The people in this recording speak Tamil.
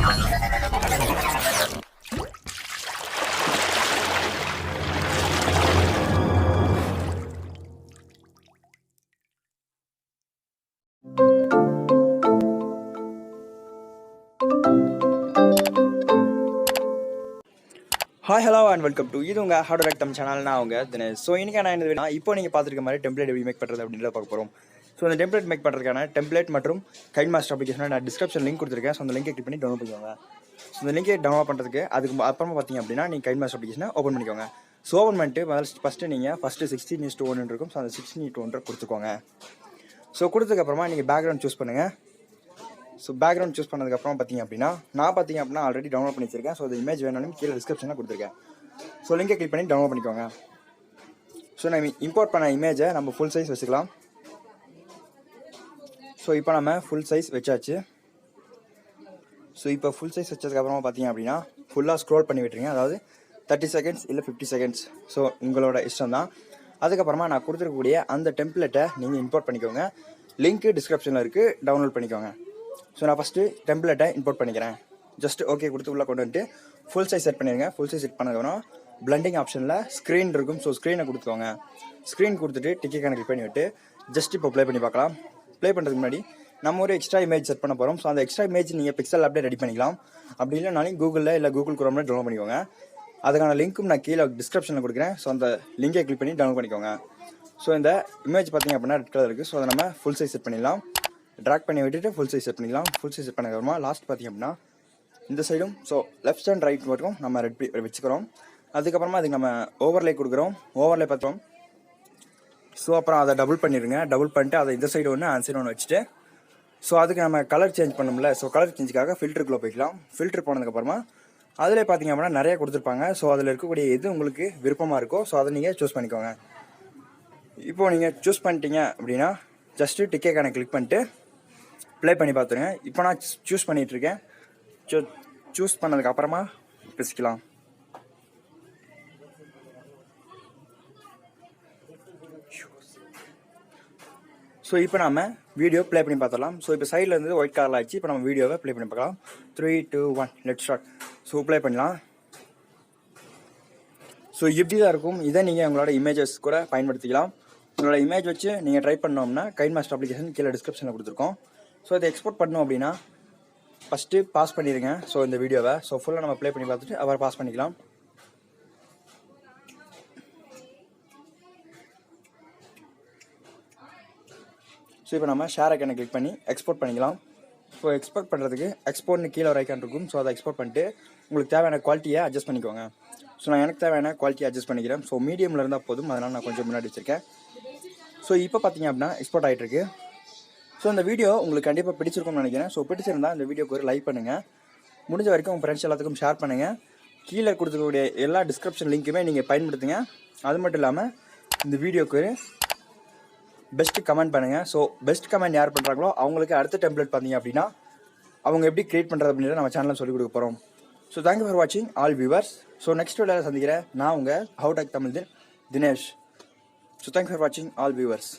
Hi hello and welcome to இது உங்கள் ஹார்ட்வேர் டெக் சேனல். நான் உங்கள் தினேஷ். ஸோ இன்றைக்கி நான் என்ன இப்போ நீங்கள் பார்த்துருக்க மாதிரி டெம்ப்ளேட் எப்படி மேக் பண்ணுறது அப்படின்றத பார்க்க போகிறோம். ஸோ அந்த டெம்ப்ளேட் மேக் பண்ணுறதுக்கான டெம்ப்ளேட் மற்றும் கைன்மாஸ்டர் அப்ளிகேஷனை நான் டிஸ்கிரிப்ஷன் லிங்க் கொடுத்துருக்கேன். ஸோ அந்த லிங்கை கிளிக் பண்ணி டவுன்லோட் பண்ணிக்கோங்க. ஸோ அந்த லிங்கை டவுன்லோட் பண்ணுறதுக்கு அதுக்கு அப்புறமா பார்த்தீங்க அப்படின்னா நீங்கள் கைன்மாஸ்டர் அப்ளிகேஷனை ஓப்பன் பண்ணிக்கோங்க. ஸோ ஓப்பன் பண்ணிட்டு ஃபஸ்ட்டு நீங்கள் 16:1 இருக்கும். ஸோ அந்த 16:1 கொடுத்துக்கோங்க. ஸோ கொடுத்ததுக்கப்புறமா நீங்கள் பேக்ரவுண்ட் சூஸ் பண்ணுங்கள். ஸோ பேக்ரவுண்ட் சூஸ் பண்ணதுக்கப்புறம் பார்த்தீங்க அப்படின்னா நான் பார்த்தீங்க அப்படின்னா ஆல்ரெடி டவுன்லோட் பண்ணி வச்சிருக்கேன். ஸோ அந்த இமேஜ் வேணும்னு கீழே டிஸ்கிரிப்ஷனில் கொடுத்துருக்கேன். ஸோ லிங்கை கிளிக் பண்ணி டவுன்லோட் பண்ணிக்கோங்க. ஸோ நம்ம இம்போர்ட் பண்ண இமேஜை நம்ம ஃபுல் சைஸ் வச்சுக்கலாம். ஸோ இப்போ நம்ம ஃபுல் சைஸ் வச்சாச்சு. ஸோ இப்போ ஃபுல் சைஸ் வச்சதுக்கப்புறமா பார்த்தீங்க அப்படின்னா ஃபுல்லாக ஸ்க்ரோல் பண்ணி விட்டுருங்க. அதாவது 30 செகண்ட்ஸ் இல்லை 50 செகண்ட்ஸ். ஸோ உங்களோட இஷ்டம் தான். அதுக்கப்புறமா நான் கொடுத்துருக்கக்கூடிய அந்த டெம்ப்ளேட்டை நீங்கள் இம்போர்ட் பண்ணிக்கோங்க. லிங்க்கு டிஸ்கிரிப்ஷனில் இருக்குது, டவுன்லோட் பண்ணிக்கோங்க. ஸோ நான் ஃபஸ்ட்டு டெம்ப்ளேட்டை இம்போர்ட் பண்ணிக்கிறேன். ஜஸ்ட் ஓகே கொடுத்து உள்ளே கொண்டு வந்துட்டு ஃபுல் சைஸ் செட் பண்ணிடுங்க. ஃபுல் சைஸ் செட் பண்ணதுக்கப்புறம் பிளண்டிங் ஆப்ஷனில் ஸ்க்ரீன் இருக்கும். ஸோ ஸ்க்ரீனை கொடுத்துக்கோங்க. ஸ்க்ரீன் கொடுத்துட்டு டிக்கெட் கிளிக் பண்ணி விட்டு ஜஸ்ட் இப்போ ப்ளே பண்ணி பார்க்கலாம். ப்ளே பண்ணுறதுக்கு முன்னாடி நம்ம ஒரு எக்ஸ்ட்ரா இமேஜ் செட் பண்ண போகிறோம். ஸோ அந்த எக்ஸ்ட்ரா இமேஜ் நீங்கள் பிக்சல் அப்படியே ரெடி பண்ணிக்கலாம். அப்படி இல்லைனாலும் கூகுளில் இல்லை கூகுள் குரோமில் டவுன்லோட் பண்ணிக்கோங்க. அதுக்கான லிங்க்கும் நான் கீழே டிஸ்கிரிப்ஷனில் கொடுக்குறேன். ஸோ அந்த லிங்கை கிளிக் பண்ணி டவுன்லோட் பண்ணிக்கோங்க. ஸோ இந்த இமேஜ் பார்த்திங்க அப்படின்னா ரெட் கலர் இருக்குது. ஸோ அதை நம்ம ஃபுல் சைஸ் செட் பண்ணிடலாம். ட்ராக் பண்ணி விட்டுட்டு ஃபுல் சைஸ் செட் பண்ணிக்கலாம். ஃபுல் சைஸ் செட் பண்ணதுக்கப்புறமா லாஸ்ட் பார்த்திங்க அப்படின்னா இந்த சைடும் ஸோ லெஃப்ட் அண்ட் ரைட் மட்டும் நம்ம ரெட் வச்சுக்கிறோம். அதுக்கப்புறமா அதுக்கு நம்ம ஓவர்லே கொடுக்குறோம். ஓவர்லே பார்த்தோம். ஸோ அப்புறம் அதை டபுள் பண்ணிடுங்க. டபுள் பண்ணிட்டு அதை இந்த சைடு ஒன்று அந்த சைடு ஒன்று வச்சுட்டு ஸோ அதுக்கு நம்ம கலர் சேஞ்ச் பண்ணோம்ல. ஸோ கலர் சேஞ்சுக்காக ஃபில்டருக்குள்ளே போய்க்கலாம். ஃபில்டர் போனதுக்கப்புறமா அதில் பார்த்திங்க அப்படின்னா நிறைய கொடுத்துருப்பாங்க. ஸோ அதில் இருக்கக்கூடிய எது உங்களுக்கு விருப்பமாக இருக்கோ ஸோ அதை நீங்கள் சூஸ் பண்ணிக்கோங்க. இப்போது நீங்கள் சூஸ் பண்ணிட்டீங்க அப்படின்னா ஜஸ்ட்டு டிக்கெட் கிளிக் பண்ணிட்டு ப்ளே பண்ணி பார்த்துருங்க. இப்போ நான் சூஸ் பண்ணிகிட்ருக்கேன். சூஸ் பண்ணதுக்கு அப்புறமா பேசிக்கலாம். ஸோ இப்போ நம்ம வீடியோ ப்ளே பண்ணி பார்த்துடலாம். ஸோ இப்போ சைடில் இருந்து ஒயிட் கலரில் ஆச்சு. இப்போ நம்ம வீடியோவை ப்ளே பண்ணி பார்க்கலாம். 3, 2, 1 லெட்ஸ் ஸ்டார்ட். ஸோ ப்ளே பண்ணலாம். ஸோ இப்படி தான் இருக்கும். இதை நீங்கள் உங்களோட இமேஜஸ் கூட பயன்படுத்திக்கலாம். உங்களோட இமேஜ் வச்சு நீங்கள் ட்ரை பண்ணோம்னா கைன்மாஸ்டர் அப்ளிகேஷன் கீழே டிஸ்கிரிப்ஷனில் கொடுத்துருக்கோம். ஸோ இதை எக்ஸ்போர்ட் பண்ணோம் அப்படின்னா ஃபஸ்ட்டு பாஸ் பண்ணிடுங்க. ஸோ இந்த வீடியோவை ஸோ ஃபுல்லாக நம்ம ப்ளே பண்ணி பார்த்துட்டு அப்புறம் பாஸ் பண்ணிக்கலாம். ஸோ இப்போ நம்ம ஷேர் ஐக்கானை கிளிக் பண்ணி எக்ஸ்போர்ட் பண்ணிக்கலாம். ஸோ எக்ஸ்போர்ட் பண்ணுறதுக்கு எக்ஸ்போர்ட்னு கீழே ஒரு ஐக்கான் இருக்கும். ஸோ அதை எக்ஸ்போர்ட் பண்ணிட்டு உங்களுக்கு தேவையான குவாலிட்டியை அட்ஜஸ்ட் பண்ணிக்கோங்க. ஸோ நான் எனக்கு தேவையான குவாலிட்டியை அட்ஜஸ்ட் பண்ணிக்கிறேன். ஸோ மீடியமில் இருந்தால் போதும். அதனால் நான் கொஞ்சம் முன்னாடி வச்சுருக்கேன். ஸோ இப்போ பார்த்தீங்க அப்படின்னா எக்ஸ்போர்ட் ஆகிட்டுருக்கு. ஸோ இந்த வீடியோ உங்களுக்கு கண்டிப்பாக பிடிச்சிருக்கும்னு நினைக்கிறேன். ஸோ பிடிச்சிருந்தால் இந்த வீடியோக்கு ஒரு லைக் பண்ணுங்கள். முடிஞ்ச வரைக்கும் உங்கள் ஃப்ரெண்ட்ஸ் எல்லாத்துக்கும் ஷேர் பண்ணுங்கள். கீழே கொடுத்துக்கூடிய எல்லா டிஸ்கிரிப்ஷன் லிங்க்குமே நீங்கள் பயன்படுத்துங்க. அது மட்டும் இல்லாமல் இந்த வீடியோக்கு பெஸ்ட்டு கமெண்ட் பண்ணுங்கள். ஸோ பெஸ்ட் கமெண்ட் யார் பண்ணுறாங்களோ அவங்களுக்கு அடுத்த டெம்ப்ளேட் பார்த்தீங்க அப்படின்னா அவங்க எப்படி க்ரியேட் பண்ணுறது அப்படின்றத நம்ம சேனலில் சொல்லிக் கொடுக்க போகிறோம். ஸோ தேங்க்யூ ஃபார் வாட்சிங் ஆல் வியூவர்ஸ். ஸோ நெக்ஸ்ட் வீடியோவில் சந்திக்கிறேன். நான் உங்கள் how tech Tamil Dinesh. So thank you for வாட்சிங் ஆல் வியூவர்ஸ்.